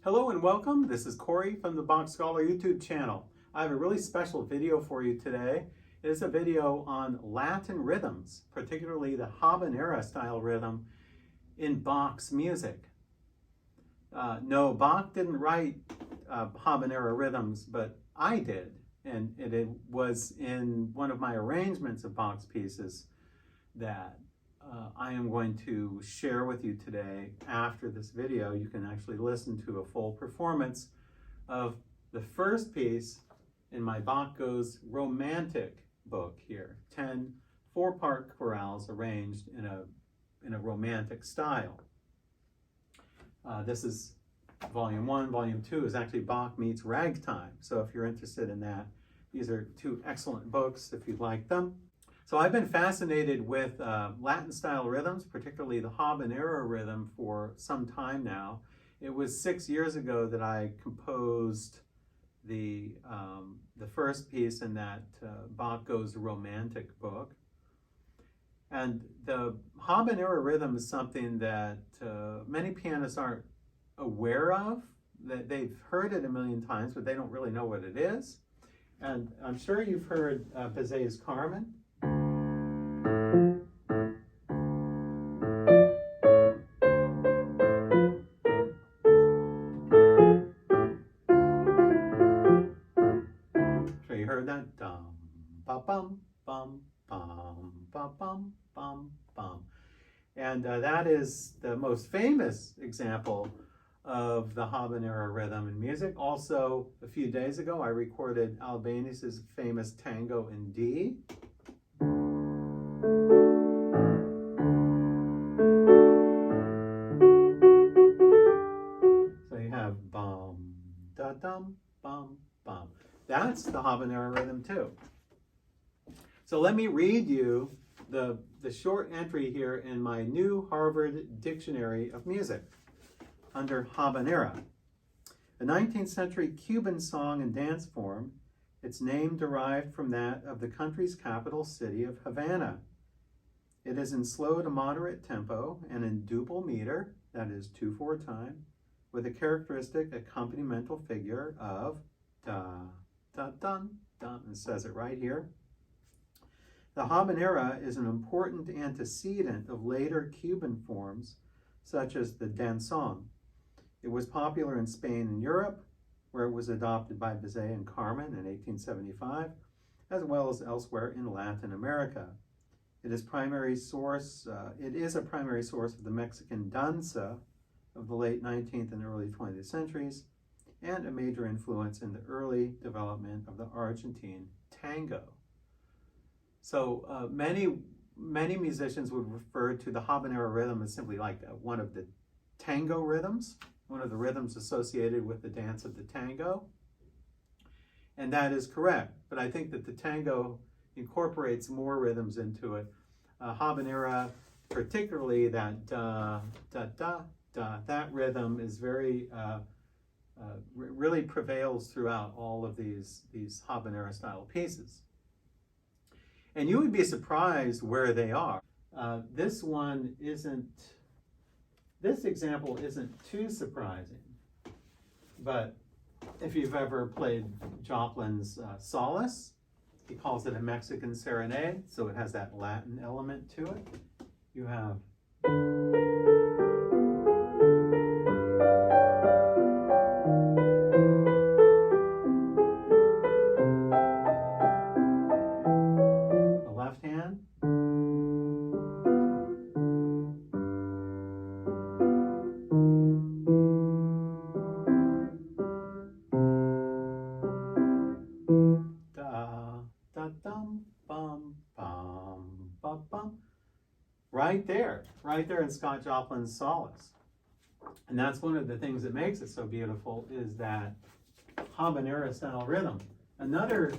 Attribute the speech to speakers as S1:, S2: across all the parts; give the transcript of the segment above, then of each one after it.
S1: Hello and welcome. This is Corey from the BachScholar YouTube channel. I have a really special video for you today. It is a video on Latin rhythms, particularly the Habanera style rhythm in Bach's music. No, Bach didn't write Habanera rhythms, but I did. And it was in one of my arrangements of Bach's pieces that I am going to share with you today. After this video, you can actually listen to a full performance of the first piece in my Bach Goes Romantic book here. 10 four-part chorales arranged in a romantic style. This is volume 1. Volume 2 is actually Bach meets Ragtime. So if you're interested in that, these are two excellent books if you'd like them. So I've been fascinated with Latin style rhythms, particularly the Habanera rhythm, for some time now. It was 6 years ago that I composed the first piece in that Bach Goes Romantic book. And the Habanera rhythm is something that many pianists aren't aware of. That they've heard it a million times, but they don't really know what it is. And I'm sure you've heard Bizet's Carmen. Sure you heard that? Dum ba bum bum bum ba bum bum bum. And that is the most famous example of the Habanera rhythm in music. Also, a few days ago, I recorded Albéniz's famous Tango in D. So you have bum, da dum, bum, bum. That's the Habanera rhythm too. So let me read you the short entry here in my new Harvard Dictionary of Music under Habanera. A 19th century Cuban song and dance form, its name derived from that of the country's capital city of Havana. It is in slow to moderate tempo and in duple meter, that is 2/4 time, with a characteristic accompanimental figure of da, da, dun, dun. It says it right here. The Habanera is an important antecedent of later Cuban forms, such as the danzón. It was popular in Spain and Europe, where it was adopted by Bizet and Carmen in 1875, as well as elsewhere in Latin America. It is a primary source of the Mexican danza of the late 19th and early 20th centuries, and a major influence in the early development of the Argentine tango. So many musicians would refer to the Habanera rhythm as simply like one of the tango rhythms, one of the rhythms associated with the dance of the tango. And that is correct. But I think that the tango incorporates more rhythms into it. Habanera, particularly that da, da, da, da, that rhythm is very, really prevails throughout all of these Habanera style pieces. And you would be surprised where they are. This example isn't too surprising, but if you've ever played Joplin's Solace, he calls it a Mexican serenade, so it has that Latin element to it. You have the left hand. Right there in Scott Joplin's Solace. And that's one of the things that makes it so beautiful, is that Habanera style rhythm. Another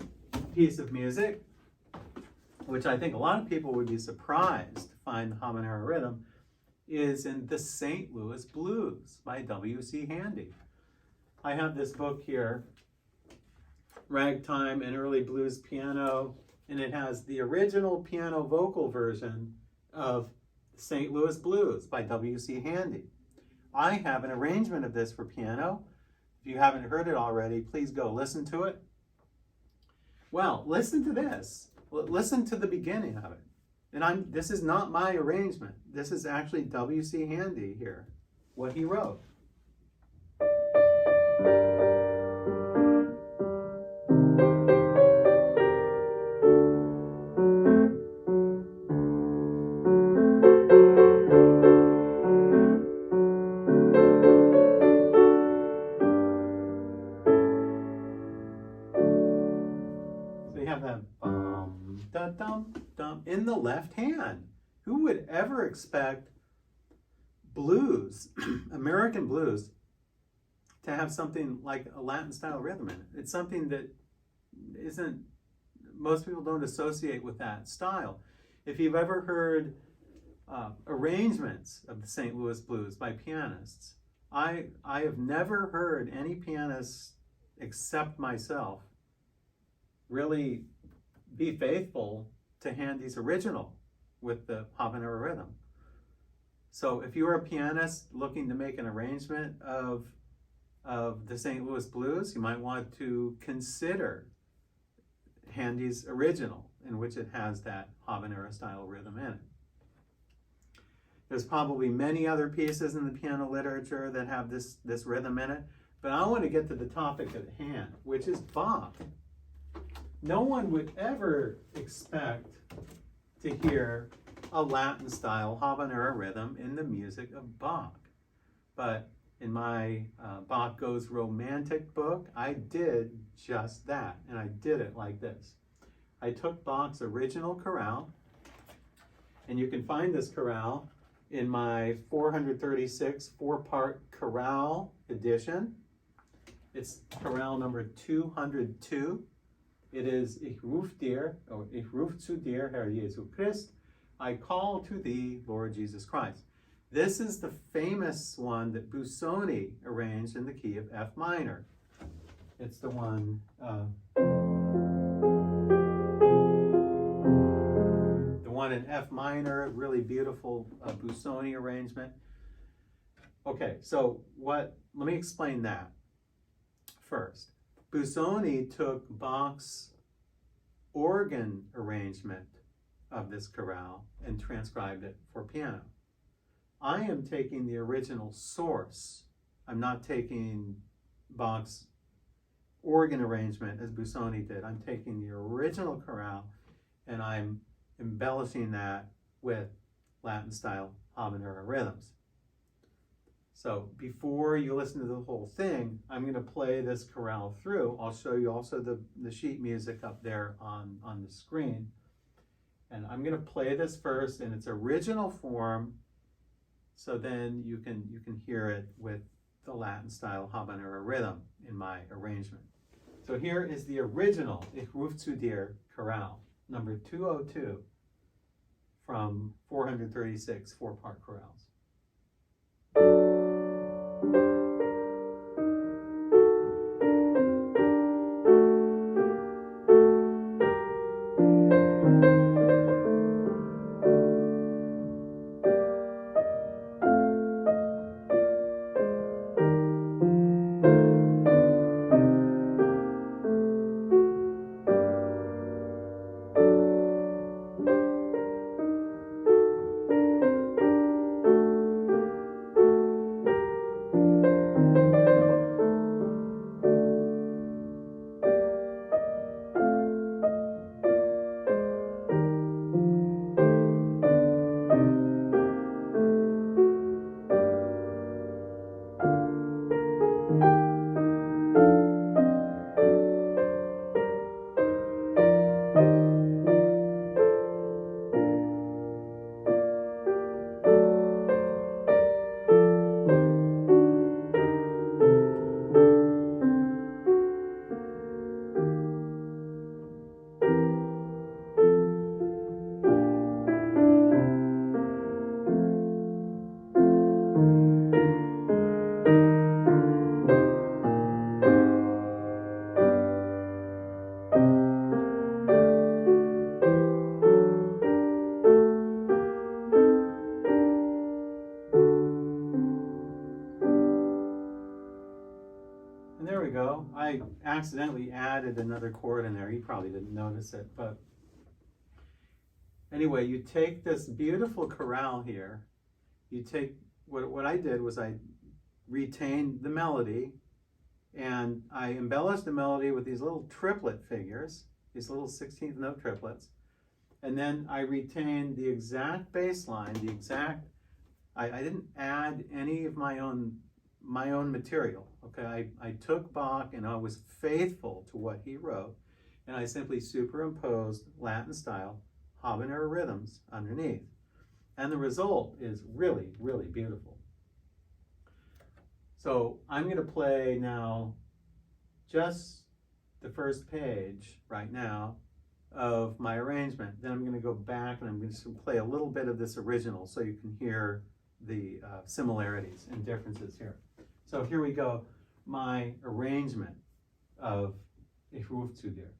S1: piece of music, which I think a lot of people would be surprised to find the Habanera rhythm, is in the St. Louis Blues by W.C. Handy. I have this book here, Ragtime and Early Blues Piano, and it has the original piano vocal version of St. Louis Blues by W.C. Handy. I have an arrangement of this for piano. If you haven't heard it already, please go listen to it. Well, listen to this. Listen to the beginning of it. And this is not my arrangement. This is actually W.C. Handy here, what he wrote. So you have that da dum dum in the left hand. Who would ever expect blues, American blues, to have something like a Latin style rhythm in it? It's something that isn't, most people don't associate with that style. If you've ever heard arrangements of the St. Louis blues by pianists, I have never heard any pianist except myself really be faithful to Handy's original with the Habanera rhythm. So if you're a pianist looking to make an arrangement of the St. Louis blues, you might want to consider Handy's original, in which it has that Habanera style rhythm in it. There's probably many other pieces in the piano literature that have this rhythm in it, but I want to get to the topic at hand, which is Bach. No one would ever expect to hear a Latin style Habanera rhythm in the music of Bach. But in my Bach Goes Romantic book, I did just that, and I did it like this. I took Bach's original chorale, and you can find this chorale in my 436 four-part chorale edition. It's chorale number 202. It is Ich ruf dir, or Ich ruf zu dir, Herr Jesu Christ. I call to thee, Lord Jesus Christ. This is the famous one that Busoni arranged in the key of F minor. It's the one, in F minor, really beautiful Busoni arrangement. Okay, so let me explain that first. Busoni took Bach's organ arrangement of this chorale and transcribed it for piano. I am taking the original source. I'm not taking Bach's organ arrangement as Busoni did. I'm taking the original chorale and I'm embellishing that with Latin style Habanera rhythms. So before you listen to the whole thing, I'm going to play this chorale through. I'll show you also the sheet music up there on the screen. And I'm going to play this first in its original form, so then you can hear it with the Latin style Habanera rhythm in my arrangement. So here is the original Ich ruf zu dir chorale, number 202 from 436 four-part chorales. And there we go. I accidentally added another chord in there. You probably didn't notice it, but anyway, you take this beautiful chorale here. You take, what I did was I retained the melody, and I embellished the melody with these little triplet figures, these little 16th note triplets. And then I retained the exact bass line, the exact, I didn't add any of my own material. Okay, I took Bach and I was faithful to what he wrote, and I simply superimposed Latin style habanera rhythms underneath. And the result is really, really beautiful. So I'm going to play now just the first page right now of my arrangement. Then I'm going to go back and I'm going to play a little bit of this original so you can hear the similarities and differences here. So here we go, my arrangement of Ich ruf zu dir.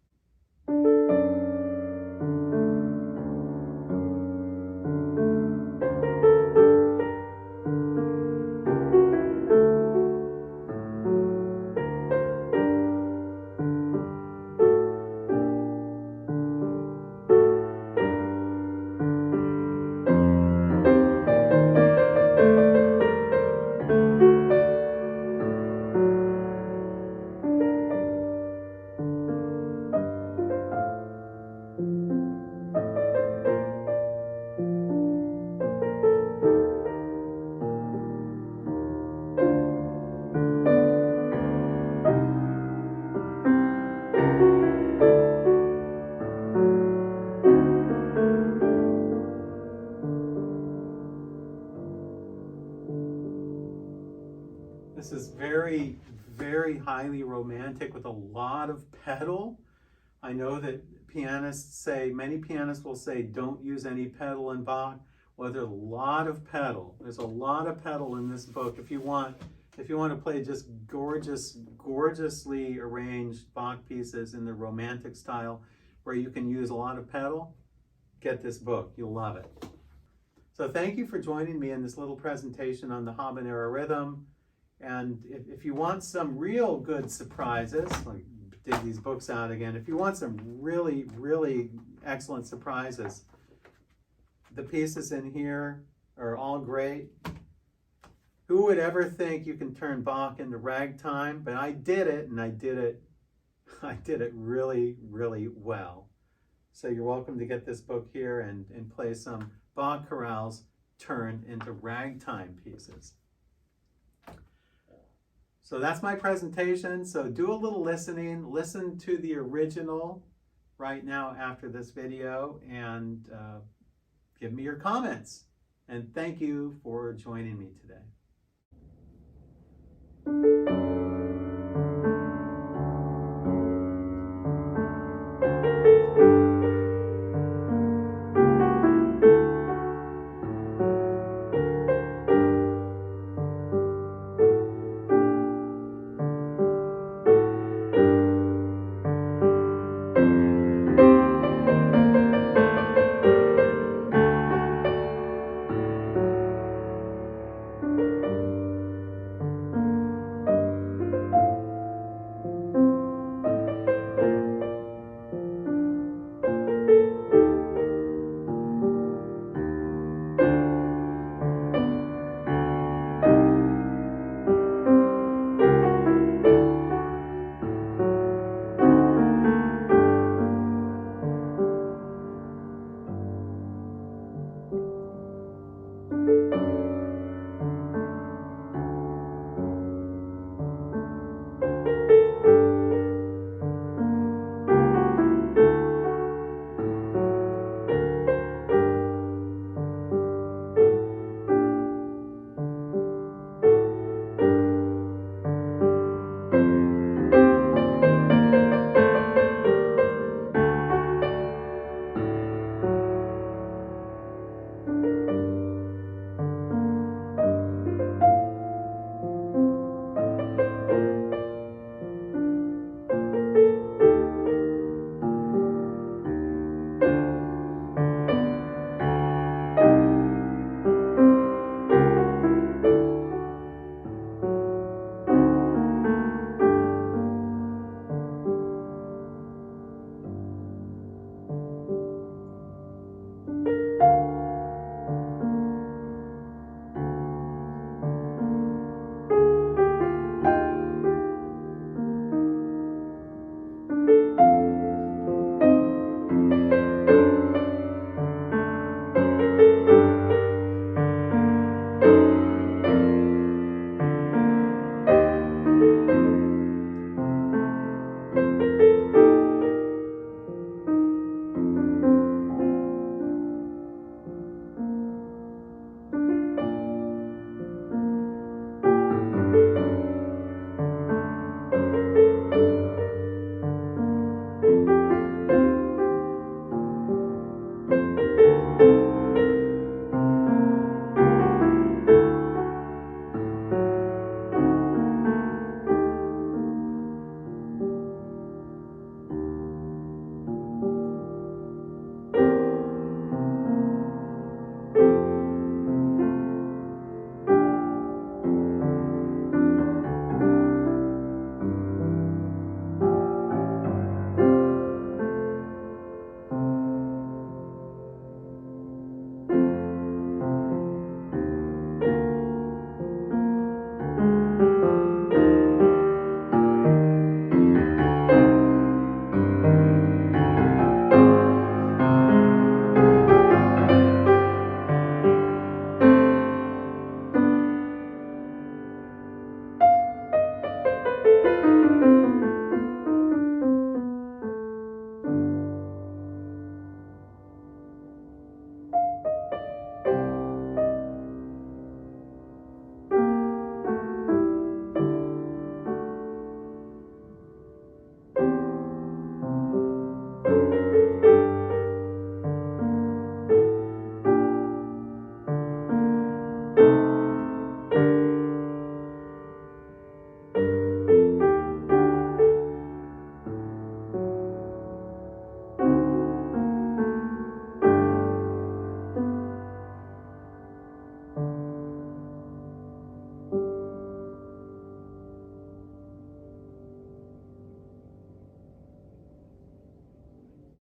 S1: This is very, very highly romantic with a lot of pedal. I know that pianists say, many pianists will say, don't use any pedal in Bach. Well, there's a lot of pedal. There's a lot of pedal in this book. If you want to play just gorgeously arranged Bach pieces in the romantic style where you can use a lot of pedal, get this book. You'll love it. So thank you for joining me in this little presentation on the habanera rhythm. And if you want some real good surprises, like dig these books out again, if you want some really, really excellent surprises, the pieces in here are all great. Who would ever think you can turn Bach into ragtime? But I did it, and I did it really, really well. So you're welcome to get this book here and play some Bach chorales turned into ragtime pieces. So that's my presentation. So do a little listening. Listen to the original right now after this video, and give me your comments. And thank you for joining me today.